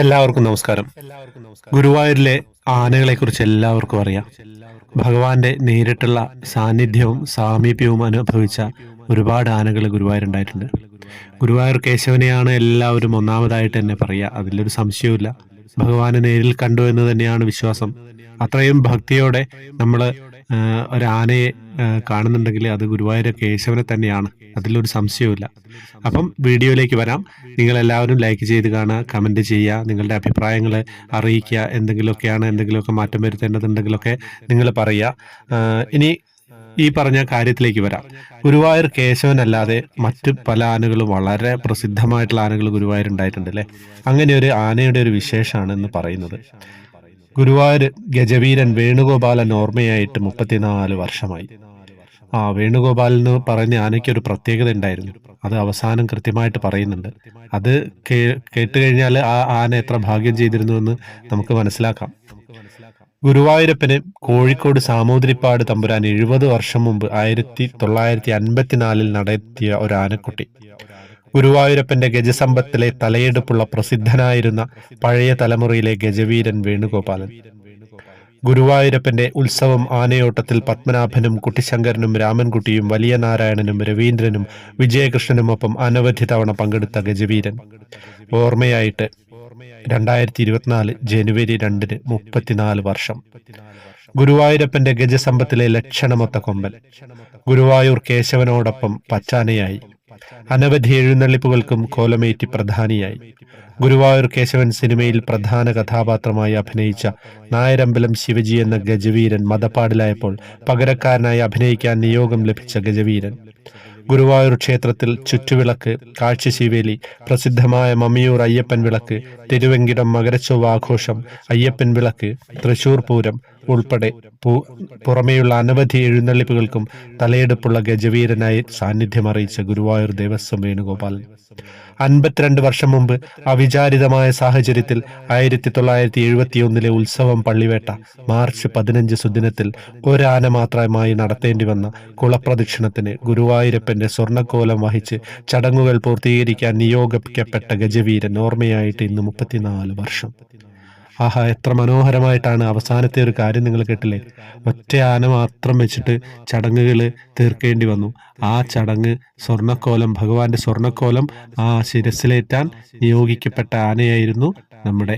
എല്ലാവർക്കും നമസ്കാരം. ഗുരുവായൂരിലെ ആനകളെക്കുറിച്ച് എല്ലാവർക്കും അറിയാം. ഭഗവാന്റെ നേരിട്ടുള്ള സാന്നിധ്യവും സാമീപ്യവും അനുഭവിച്ച ഒരുപാട് ആനകൾ ഗുരുവായൂരുണ്ടായിട്ടുണ്ട്. ഗുരുവായൂർ കേശവനെയാണ് എല്ലാവരും ഒന്നാമതായിട്ട് തന്നെ പറയുക. അതിലൊരു സംശയവുമില്ല. ഭഗവാനെ നേരിൽ കണ്ടു എന്ന് തന്നെയാണ് വിശ്വാസം. അത്രയും ഭക്തിയോടെ നമ്മൾ ഒരാനയെ കാണുന്നുണ്ടെങ്കിൽ അത് ഗുരുവായൂർ കേശവനെ തന്നെയാണ്. അതിലൊരു സംശയവുമില്ല. അപ്പം വീഡിയോയിലേക്ക് വരാം. നിങ്ങളെല്ലാവരും ലൈക്ക് ചെയ്ത് കാണുക, കമൻറ്റ് ചെയ്യുക, നിങ്ങളുടെ അഭിപ്രായങ്ങൾ അറിയിക്കുക. എന്തെങ്കിലുമൊക്കെ മാറ്റം വരുത്തേണ്ടതുണ്ടെങ്കിലൊക്കെ നിങ്ങൾ പറയുക. ഇനി ഈ പറഞ്ഞ കാര്യത്തിലേക്ക് വരാം. ഗുരുവായൂർ കേശവനല്ലാതെ മറ്റ് പല ആനകളും, വളരെ പ്രസിദ്ധമായിട്ടുള്ള ആനകൾ ഗുരുവായൂർ ഉണ്ടായിട്ടുണ്ട് അല്ലേ. അങ്ങനെ ഒരു ആനയുടെ ഒരു വിശേഷമാണ് എന്ന് പറയുന്നത്. ഗുരുവായൂർ ഗജവീരൻ വേണുഗോപാലൻ ഓർമ്മയായിട്ട് 34 വർഷമായി. വേണുഗോപാലൻ എന്ന് പറയുന്ന ആനയ്ക്കൊരു പ്രത്യേകത ഉണ്ടായിരുന്നു. അത് അവസാനം കൃത്യമായിട്ട് പറയുന്നുണ്ട്. അത് കേട്ട് കഴിഞ്ഞാൽ ആ ആന എത്ര ഭാഗ്യം ചെയ്തിരുന്നു എന്ന് നമുക്ക് മനസ്സിലാക്കാം. ഗുരുവായൂരപ്പന് കോഴിക്കോട് സാമൂതിരിപ്പാട് തമ്പുരാൻ 70 വർഷം മുമ്പ് 1954 നടത്തിയ ഒരു ആനക്കുട്ടി. ഗുരുവായൂരപ്പന്റെ ഗജസമ്പത്തിലെ തലയെടുപ്പുള്ള പ്രസിദ്ധനായിരുന്ന പഴയ തലമുറയിലെ ഗജവീരൻ വേണുഗോപാലൻ. ഗുരുവായൂരപ്പന്റെ ഉത്സവം ആനയോട്ടത്തിൽ പത്മനാഭനും കുട്ടിശങ്കരനും രാമൻകുട്ടിയും വലിയ നാരായണനും രവീന്ദ്രനും വിജയകൃഷ്ണനുമൊപ്പം അനവധി തവണ പങ്കെടുത്ത ഗജവീരൻ ഓർമ്മയായിട്ട് 2024 ജനുവരി 2 34 വർഷം. ഗുരുവായൂരപ്പന്റെ ഗജസമ്പത്തിലെ ലക്ഷണമൊത്ത കൊമ്പൻ. ഗുരുവായൂർ കേശവനോടൊപ്പം പച്ചാനയായി. അനവധി എഴുന്നള്ളിപ്പുകൾക്കും കോലമേറ്റി പ്രധാനിയായി. ഗുരുവായൂർ കേശവൻ സിനിമയിൽ പ്രധാന കഥാപാത്രമായി അഭിനയിച്ച നായരമ്പലം ശിവജി എന്ന ഗജവീരൻ മതപ്പാടിലായപ്പോൾ പകരക്കാരനായി അഭിനയിക്കാൻ നിയോഗം ലഭിച്ച ഗജവീരൻ. ഗുരുവായൂർ ക്ഷേത്രത്തിൽ ചുറ്റുവിളക്ക്, കാഴ്ചശീവേലി, പ്രസിദ്ധമായ മമ്മിയൂർ അയ്യപ്പൻ വിളക്ക്, തിരുവെങ്കിടം മകരച്ചൊവ്വ ആഘോഷം, അയ്യപ്പൻ വിളക്ക്, തൃശൂർ പൂരം ഉൾപ്പെടെ പുറമേയുള്ള അനവധി എഴുന്നള്ളിപ്പുകൾക്കും തലയെടുപ്പുള്ള ഗജവീരനായി സാന്നിധ്യം അറിയിച്ച ഗുരുവായൂർ ദേവസ്വം വേണുഗോപാലൻ. 52 വർഷം മുമ്പ് അവിചാരിതമായ സാഹചര്യത്തിൽ 1971 ഉത്സവം പള്ളിവേട്ട മാർച്ച് 15 സുദിനത്തിൽ ഒരാന മാത്രമായി നടത്തേണ്ടി വന്ന കുളപ്രദക്ഷിണത്തിന് ഗുരുവായൂരപ്പന്റെ സ്വർണ്ണക്കോലം വഹിച്ച് ചടങ്ങുകൾ പൂർത്തീകരിക്കാൻ നിയോഗിക്കപ്പെട്ട ഗജവീരൻ ഓർമ്മയായിട്ട് ഇന്ന് 34 വർഷം. എത്ര മനോഹരമായിട്ടാണ് അവസാനത്തെ ഒരു കാര്യം നിങ്ങൾ കേട്ടില്ലേ. ഒറ്റ ആന മാത്രം വെച്ചിട്ട് ചടങ്ങുകൾ തീർക്കേണ്ടി വന്നു. ആ ചടങ്ങ് സ്വർണ്ണക്കോലം, ഭഗവാന്റെ സ്വർണ്ണക്കോലം ശിരസിലേറ്റാൻ നിയോഗിക്കപ്പെട്ട ആനയായിരുന്നു നമ്മുടെ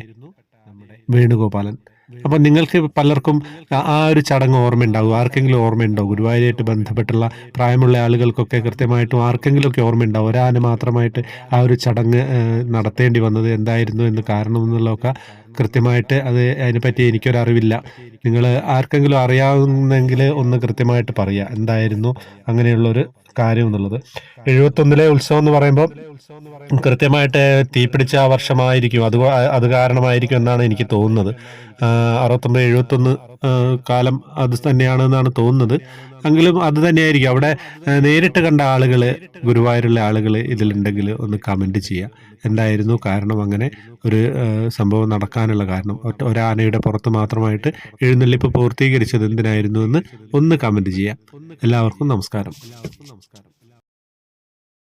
വേണുഗോപാലൻ. അപ്പൊ നിങ്ങൾക്ക് പലർക്കും ഒരു ചടങ്ങ് ഓർമ്മയുണ്ടാവും. ആർക്കെങ്കിലും ഓർമ്മയുണ്ടോ? ഗുരുവായൂരായിട്ട് ബന്ധപ്പെട്ടുള്ള പ്രായമുള്ള ആളുകൾക്കൊക്കെ കൃത്യമായിട്ടും ആർക്കെങ്കിലുമൊക്കെ ഓർമ്മയുണ്ടാവും. ഒരാന മാത്രമായിട്ട് ഒരു ചടങ്ങ് നടത്തേണ്ടി വന്നത് എന്തായിരുന്നു എന്ന് കാരണം എന്നുള്ളതൊക്കെ കൃത്യമായിട്ട് അതിനെപ്പറ്റി എനിക്കൊരറിവില്ല. നിങ്ങൾ ആർക്കെങ്കിലും അറിയാവുന്നെങ്കിൽ ഒന്ന് കൃത്യമായിട്ട് പറയുക, എന്തായിരുന്നു അങ്ങനെയുള്ളൊരു കാര്യം എന്നുള്ളത്. 71 ഉത്സവം എന്ന് പറയുമ്പോൾ കൃത്യമായിട്ട് തീപിടിച്ച വർഷമായിരിക്കും. അത് കാരണമായിരിക്കും എന്നാണ് എനിക്ക് തോന്നുന്നത്. 69 71 കാലം അത് തന്നെയാണെന്നാണ് തോന്നുന്നത്. എങ്കിലും അത് തന്നെയായിരിക്കും. അവിടെ നേരിട്ട് കണ്ട ആളുകൾ, ഗുരുവായൂരുള്ള ആളുകൾ ഇതിലുണ്ടെങ്കിൽ ഒന്ന് കമൻറ്റ് ചെയ്യുക. എന്തായിരുന്നു കാരണം, അങ്ങനെ ഒരു സംഭവം നടക്കാനുള്ള കാരണം, ഒരാനയുടെ പുറത്ത് മാത്രമായിട്ട് എഴുന്നള്ളിപ്പ് പൂർത്തീകരിച്ചത് എന്തിനായിരുന്നു എന്ന് ഒന്ന് കമൻറ്റ് ചെയ്യാം. എല്ലാവർക്കും നമസ്കാരം.